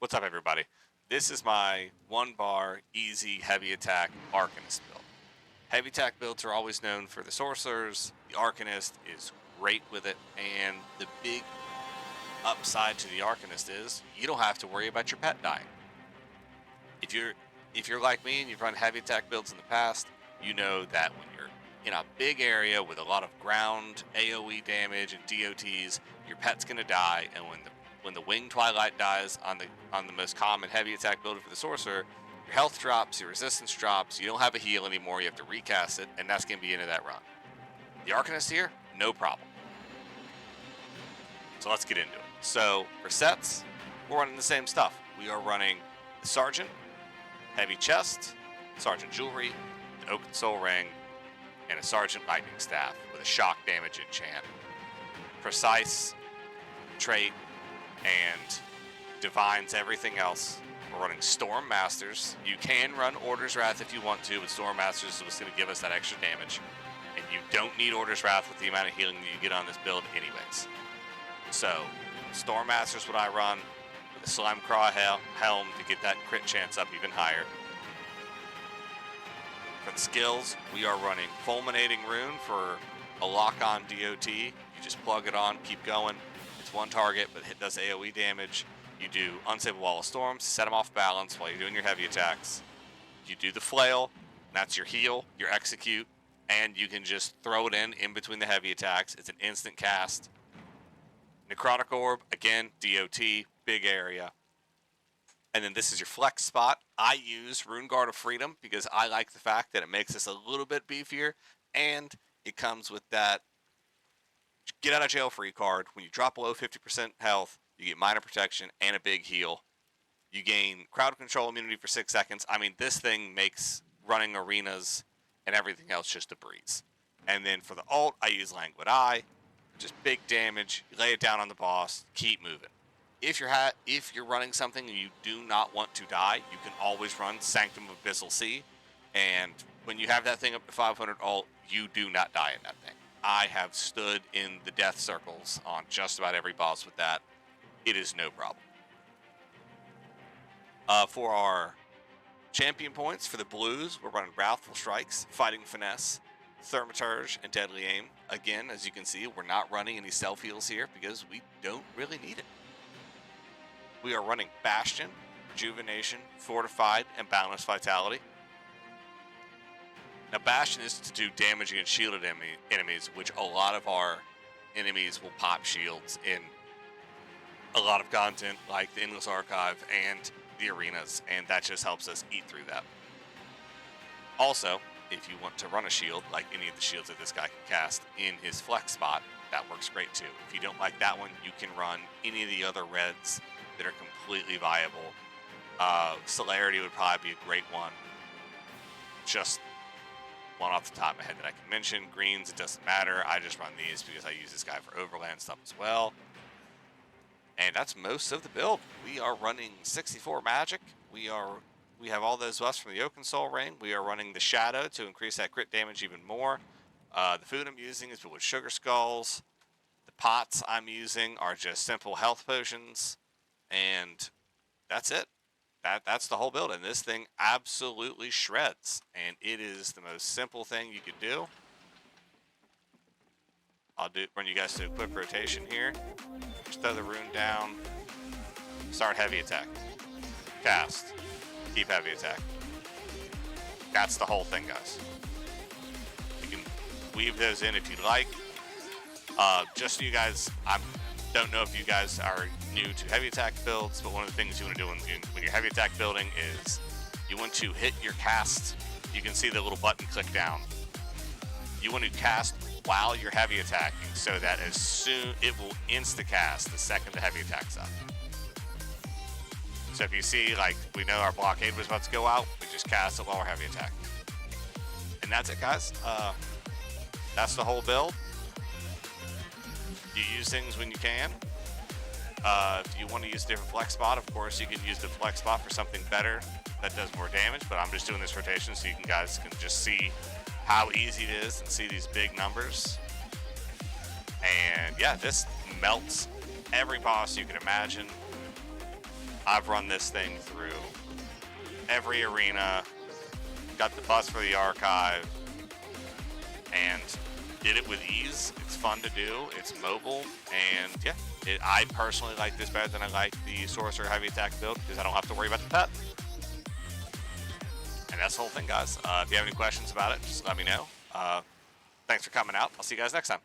What's up, everybody? This is my one bar, easy, heavy attack Arcanist build. Heavy attack builds are always known for the sorcerers. The Arcanist is great with it, and the big upside to the Arcanist is you don't have to worry about your pet dying. If you're like me and you've run heavy attack builds in the past, you know that when you're in a big area with a lot of ground AoE damage and DOTs, your pet's gonna die, and when the Wing Twilight dies on the most common heavy attack build for the sorcerer, your health drops, your resistance drops, you don't have a heal anymore, you have to recast it, and that's gonna be into that run. The Arcanist here, no problem. So let's get into it. So for sets, we're running the same stuff. We are running the Sergeant, Heavy Chest, Sergeant Jewelry, the Oaken Soul Ring, and a Sergeant Lightning Staff with a shock damage enchant. Precise, trait, and divines everything else. We're running Storm Masters. You can run Order's Wrath if you want to, but Storm Masters is what's going to give us that extra damage. And you don't need Order's Wrath with the amount of healing that you get on this build anyways. So, Storm Masters what I run, with the Slime Claw Helm to get that crit chance up even higher. For the skills, we are running Fulminating Rune for a lock-on DOT. You just plug it on, keep going. It's one target, but it does AoE damage. You do Unstable Wall of Storms, set them off balance while you're doing your heavy attacks. You do the Flail, and that's your heal, your execute, and you can just throw it in between the heavy attacks. It's an instant cast. Necrotic Orb, again, DOT, big area. And then this is your flex spot. I use Rune Guard of Freedom because I like the fact that it makes us a little bit beefier, and it comes with that get out of jail free card. When you drop below 50% health, you get minor protection and a big heal. You gain crowd control immunity for 6 seconds. I mean, this thing makes running arenas and everything else just a breeze. And then for the ult, I use Languid Eye. Just big damage. You lay it down on the boss. Keep moving. If you're running something and you do not want to die, you can always run Sanctum of Abyssal Sea. And when you have that thing up to 500 ult, you do not die in that thing. I have stood in the death circles on just about every boss with that. It is no problem. For our champion points for the blues, we're running Wrathful Strikes, Fighting Finesse, Thaumaturge, and Deadly Aim. Again, as you can see, we're not running any self-heals here because we don't really need it. We are running Bastion, Rejuvenation, Fortified, and Boundless Vitality. Now, Bastion is to do damage against shielded enemies, which a lot of our enemies will pop shields in a lot of content, like the Endless Archive and the arenas, and that just helps us eat through that. Also, if you want to run a shield, like any of the shields that this guy can cast in his flex spot, that works great too. If you don't like that one, you can run any of the other reds that are completely viable. Celerity would probably be a great one. Just one off the top of my head that I can mention. Greens, it doesn't matter. I just run these because I use this guy for overland stuff as well. And that's most of the build. We are running 64 magic. We have all those buffs from the Oaken Soul Ring. We are running the Shadow to increase that crit damage even more. The food I'm using is filled with Sugar Skulls. The pots I'm using are just simple health potions. And that's it. That's the whole build, and this thing absolutely shreds, and it is the most simple thing you could do. I'll run you guys to equip rotation here. Just throw the rune down. Start heavy attack. Cast. Keep heavy attack. That's the whole thing, guys. You can weave those in if you'd like. Just so you guys, I don't know if you guys are new to heavy attack builds, but one of the things you want to do when you're heavy attack building is you want to hit your cast. You can see the little button click down. You want to cast while you're heavy attacking so that as soon it will insta-cast the second the heavy attack's up. So if you see, like, we know our blockade was about to go out, we just cast it while we're heavy attacking. And that's it, guys. That's the whole build. You use things when you can. If you want to use a different flex spot, of course, you can use the flex spot for something better that does more damage, but I'm just doing this rotation so you guys can just see how easy it is and see these big numbers. And yeah, this melts every boss you can imagine. I've run this thing through every arena, got the bus for the archive, and did it with ease. It's fun to do, it's mobile, and yeah, I personally like this better than I like the Sorcerer Heavy Attack build because I don't have to worry about the pet. And that's the whole thing, guys. If you have any questions about it, just let me know. Thanks for coming out. I'll see you guys next time.